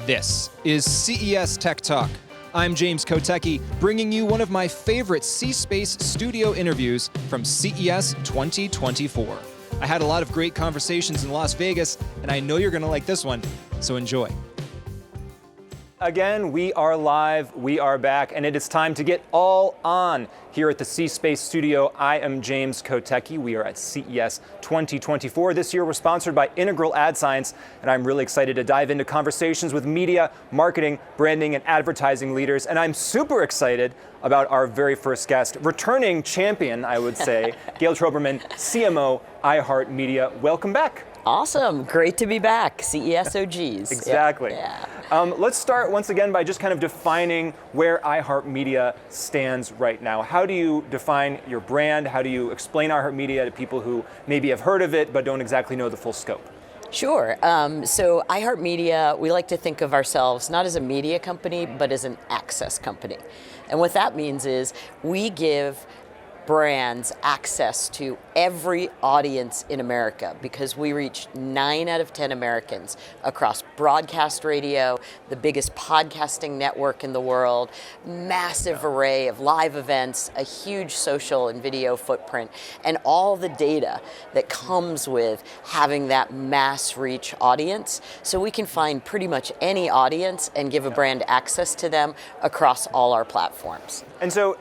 This is CES Tech Talk. I'm James Kotecki, bringing you one of my favorite C-Space studio interviews from CES 2024. I had a lot of great conversations in Las Vegas, and I know you're going to like this one, so enjoy. Again, we are live, we are back, and it is time to get all on here at the C-Space studio. I am James Kotecki. We are at CES 2024. This year we're sponsored by Integral Ad Science, and I'm really excited to dive into conversations with media, marketing, branding, and advertising leaders. And I'm super excited about our very first guest, returning champion, I would say, Gayle Troberman, CMO, iHeartMedia. Welcome back. Awesome. Great to be back. CES OGs. Exactly. Yeah. Let's start once again by just kind of defining where iHeartMedia stands right now. How do you define your brand? How do you explain iHeartMedia to people who maybe have heard of it but don't exactly know the full scope? Sure. So iHeartMedia, we like to think of ourselves not as a media company, but as an access company. And what that means is we give brands access to every audience in America because we reach 9 out of 10 Americans across broadcast radio, the biggest podcasting network in the world, massive array of live events, a huge social and video footprint, and all the data that comes with having that mass reach audience. So we can find pretty much any audience and give a brand access to them across all our platforms. And so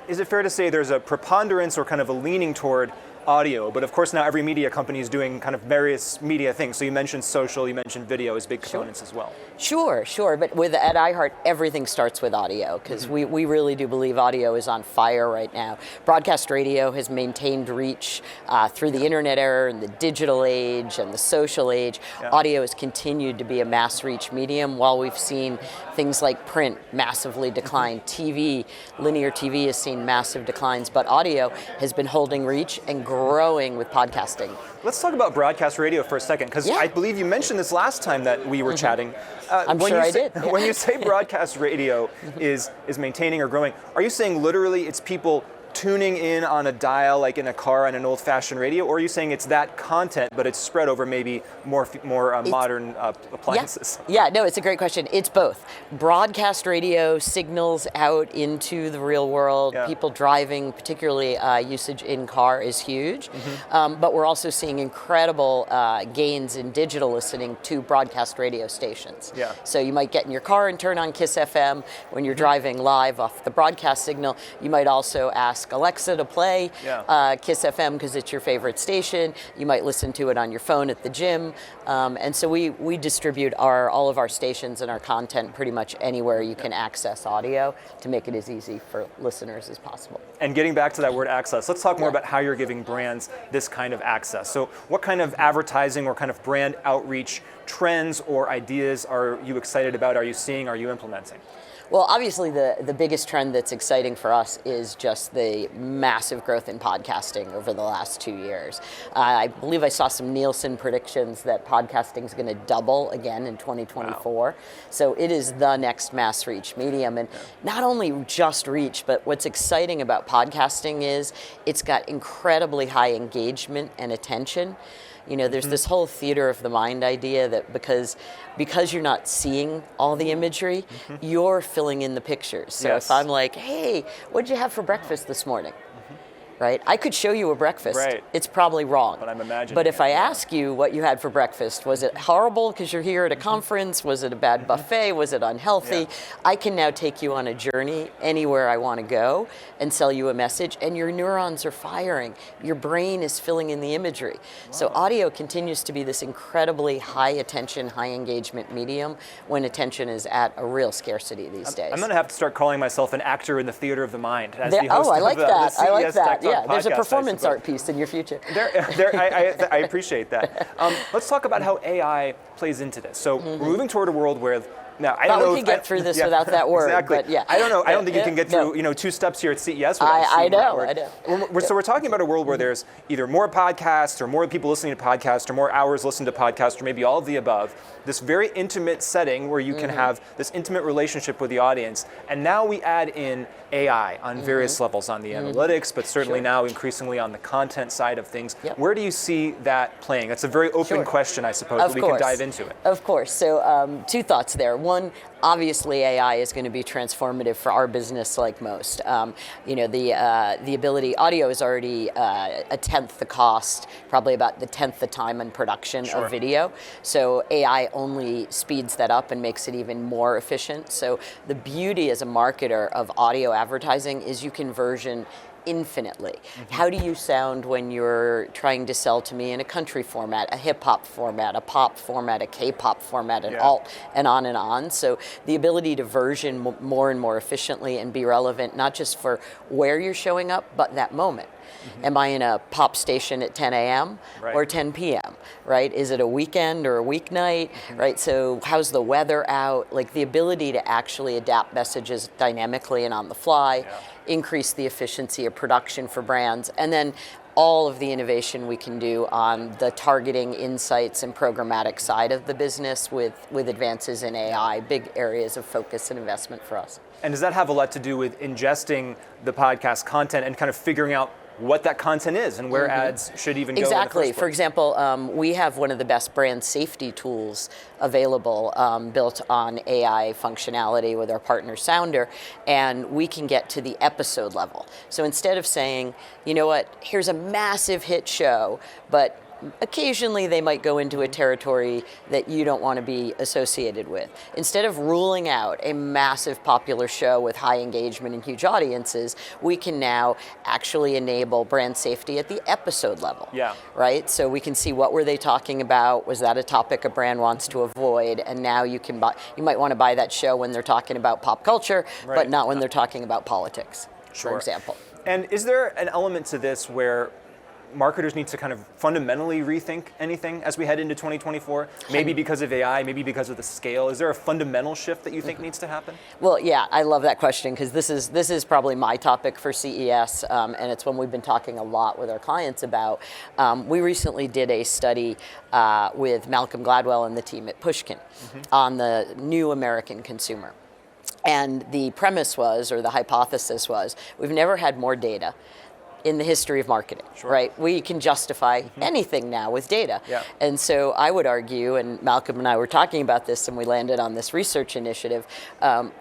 is it fair to say there's a preponderance or kind of a leaning toward audio, but of course now every media company is doing kind of various media things. So you mentioned social, you mentioned video as big components as well. Sure. But at iHeart, everything starts with audio because we really do believe audio is on fire right now. Broadcast radio has maintained reach through the internet era and the digital age and the social age. Yeah. Audio has continued to be a mass reach medium while we've seen things like print massively decline. TV, linear TV has seen massive declines, but audio has been holding reach and growing with podcasting. Let's talk about broadcast radio for a second, because I believe you mentioned this last time that we were chatting. I'm sure I did. When you say broadcast radio is maintaining or growing, are you saying literally it's people tuning in on a dial like in a car on an old-fashioned radio, or are you saying it's that content but it's spread over maybe more modern appliances? No, it's a great question. It's both. Broadcast radio signals out into the real world. People driving, particularly usage in car is huge, but we're also seeing incredible gains in digital listening to broadcast radio stations. So you might get in your car and turn on Kiss FM when you're driving live off the broadcast signal. You might also ask Alexa to play Kiss FM because it's your favorite station. You might listen to it on your phone at the gym. And so we distribute all of our stations and our content pretty much anywhere you can access audio to make it as easy for listeners as possible. And getting back to that word access, let's talk more about how you're giving brands this kind of access. So what kind of advertising or kind of brand outreach trends or ideas are you excited about? Are you seeing? Are you implementing? Well, obviously the biggest trend that's exciting for us is just the massive growth in podcasting over the last 2 years. I believe I saw some Nielsen predictions that podcasting is going to double again in 2024. Wow. So it is the next mass reach medium. And not only just reach, but what's exciting about podcasting is it's got incredibly high engagement and attention. You know, there's this whole theater of the mind idea that because you're not seeing all the imagery, you're filling in the pictures. So if I'm like, hey, what'd you have for breakfast this morning? Right? I could show you a breakfast. Right. It's probably wrong. But I'm imagining. But if I ask you what you had for breakfast, was it horrible because you're here at a conference? Was it a bad buffet? Was it unhealthy? I can now take you on a journey anywhere I want to go and sell you a message, and your neurons are firing. Your brain is filling in the imagery. Wow. So audio continues to be this incredibly high attention, high engagement medium when attention is at a real scarcity these days. I'm going to have to start calling myself an actor in the theater of the mind. As the host I like of, that. I like that. Yeah, there's a performance art piece in your future. I appreciate that. Let's talk about how AI plays into this. So we're moving toward a world where now, I don't know. We can get through this without that word. Exactly. But I don't know. I don't think you can get through 2 steps here at CES without I seeing that know. word. So we're talking about a world where there's either more podcasts or more people listening to podcasts or more hours listened to podcasts or maybe all of the above. This very intimate setting where you can have this intimate relationship with the audience. And now we add in AI on various levels, on the analytics, but certainly now increasingly on the content side of things. Where do you see that playing? That's a very open question, I suppose, but we can dive into it. Of course. So 2 thoughts there. One, obviously AI is going to be transformative for our business like most. The ability, audio is already a tenth the cost, probably about the tenth the time in production of video. So AI only speeds that up and makes it even more efficient. So the beauty as a marketer of audio advertising is you can version infinitely. How do you sound when you're trying to sell to me in a country format, a hip hop format, a pop format, a K-pop format, an alt, and on and on. So the ability to version more and more efficiently and be relevant, not just for where you're showing up, but that moment. Am I in a pop station at 10 a.m. or 10 p.m., right? Is it a weekend or a weeknight, right? So how's the weather out? Like the ability to actually adapt messages dynamically and on the fly, increase the efficiency of production for brands, and then all of the innovation we can do on the targeting, insights, and programmatic side of the business with advances in AI, big areas of focus and investment for us. And does that have a lot to do with ingesting the podcast content and kind of figuring out what that content is and where ads should even go? Exactly. For example, we have one of the best brand safety tools available, built on AI functionality with our partner Sounder, and we can get to the episode level. So instead of saying, you know what, here's a massive hit show, but occasionally they might go into a territory that you don't want to be associated with. Instead of ruling out a massive popular show with high engagement and huge audiences, we can now actually enable brand safety at the episode level. Right? So we can see what were they talking about, was that a topic a brand wants to avoid, and now you can buy, you might want to buy that show when they're talking about pop culture, but not when they're talking about politics, for example. And is there an element to this where marketers need to kind of fundamentally rethink anything as we head into 2024? Maybe because of AI, maybe because of the scale. Is there a fundamental shift that you think needs to happen? Well, yeah, I love that question because this is probably my topic for CES, and it's one we've been talking a lot with our clients about. We recently did a study with Malcolm Gladwell and the team at Pushkin on the new American consumer. And the premise was, or the hypothesis was, we've never had more data in the history of marketing, right? We can justify anything now with data. And so I would argue, and Malcolm and I were talking about this and we landed on this research initiative,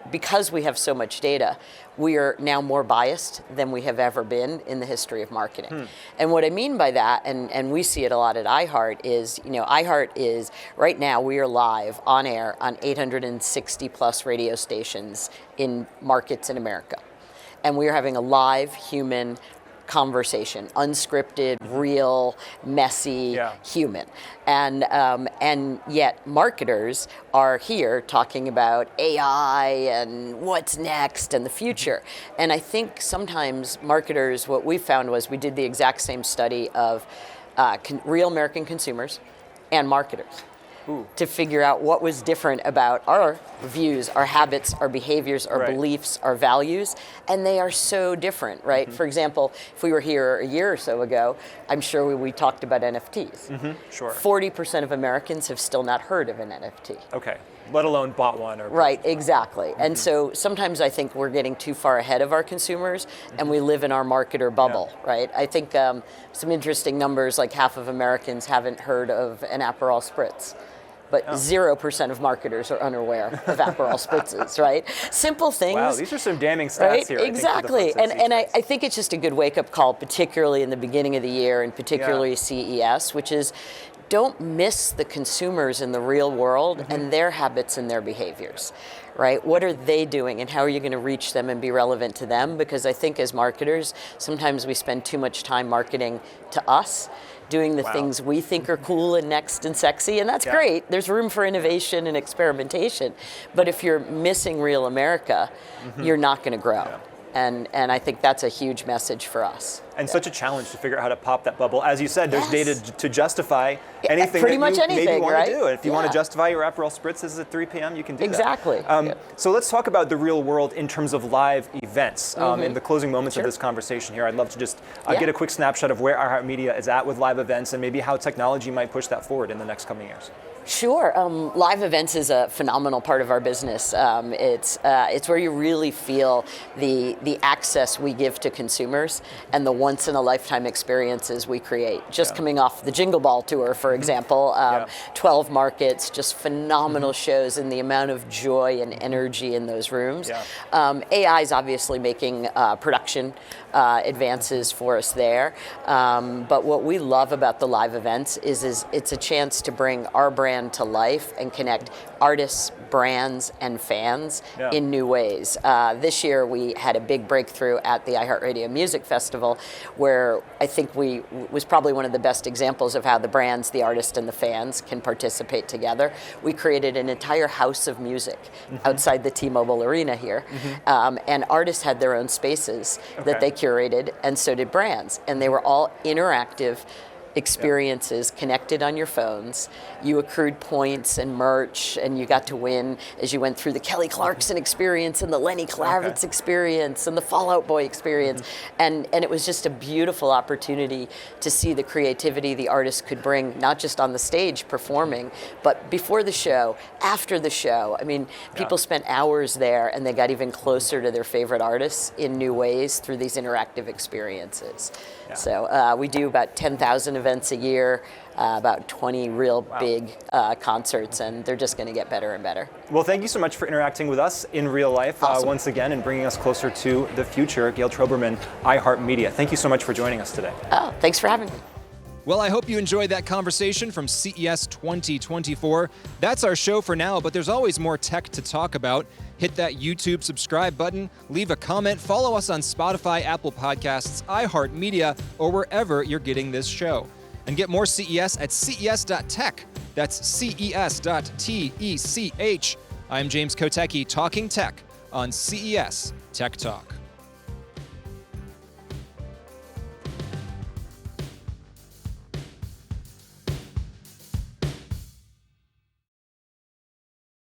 because we have so much data, we are now more biased than we have ever been in the history of marketing. And what I mean by that, and we see it a lot at iHeart, is, iHeart is, right now we are live on air on 860 plus radio stations in markets in America. And we are having a live human conversation, unscripted, real, messy, human, and yet marketers are here talking about AI and what's next and the future. And I think sometimes marketers, what we found was we did the exact same study of real American consumers and marketers. To figure out what was different about our views, our habits, our behaviors, our beliefs, our values, and they are so different, right? For example, if we were here a year or so ago, I'm sure we talked about NFTs. 40% of Americans have still not heard of an NFT. Let alone bought one. Right, exactly. And so sometimes I think we're getting too far ahead of our consumers and we live in our marketer bubble, right? I think some interesting numbers, like half of Americans haven't heard of an Aperol Spritz. But 0% of marketers are unaware of Aperol Spritzes, right? Simple things. Wow, these are some damning stats here. Exactly. And I think it's just a good wake-up call, particularly in the beginning of the year and particularly CES, which is don't miss the consumers in the real world and their habits and their behaviors, right? What are they doing and how are you going to reach them and be relevant to them? Because I think as marketers, sometimes we spend too much time marketing to us, doing the things we think are cool and next and sexy, and that's great. There's room for innovation and experimentation. But if you're missing real America, you're not going to grow. And I think that's a huge message for us. And such a challenge to figure out how to pop that bubble. As you said, there's data to justify anything pretty that much you anything, maybe want right? to do. If you want to justify your Aperol Spritzes at 3 p.m., you can do that. So let's talk about the real world in terms of live events. In the closing moments of this conversation here, I'd love to just get a quick snapshot of where iHeartMedia is at with live events and maybe how technology might push that forward in the next coming years. Sure. Live events is a phenomenal part of our business. It's where you really feel the access we give to consumers and the once-in-a-lifetime experiences we create. Just coming off the Jingle Ball tour, for example, 12 markets, just phenomenal shows, and the amount of joy and energy in those rooms. AI is obviously making production advances for us there, but what we love about the live events is it's a chance to bring our brand to life and connect artists, brands, and fans in new ways. This year we had a big breakthrough at the iHeartMedia Music Festival, where I think was probably one of the best examples of how the brands, the artists, and the fans can participate together. We created an entire house of music outside the T-Mobile Arena here, and artists had their own spaces that they curated, and so did brands, and they were all interactive experiences connected on your phones. You accrued points and merch, and you got to win as you went through the Kelly Clarkson experience and the Lenny Kravitz experience and the Fall Out Boy experience. And it was just a beautiful opportunity to see the creativity the artists could bring, not just on the stage performing, but before the show, after the show. I mean, people spent hours there, and they got even closer to their favorite artists in new ways through these interactive experiences. So we do about 10,000 events a year, about 20 real big concerts, and they're just going to get better and better. Well, thank you so much for interacting with us in real life once again and bringing us closer to the future. Gayle Troberman, iHeartMedia. Thank you so much for joining us today. Oh, thanks for having me. Well, I hope you enjoyed that conversation from CES 2024. That's our show for now, but there's always more tech to talk about. Hit that YouTube subscribe button, leave a comment, follow us on Spotify, Apple Podcasts, iHeartMedia, or wherever you're getting this show. And get more CES at ces.tech. That's ces.tech. I'm James Kotecki, talking tech on CES Tech Talk.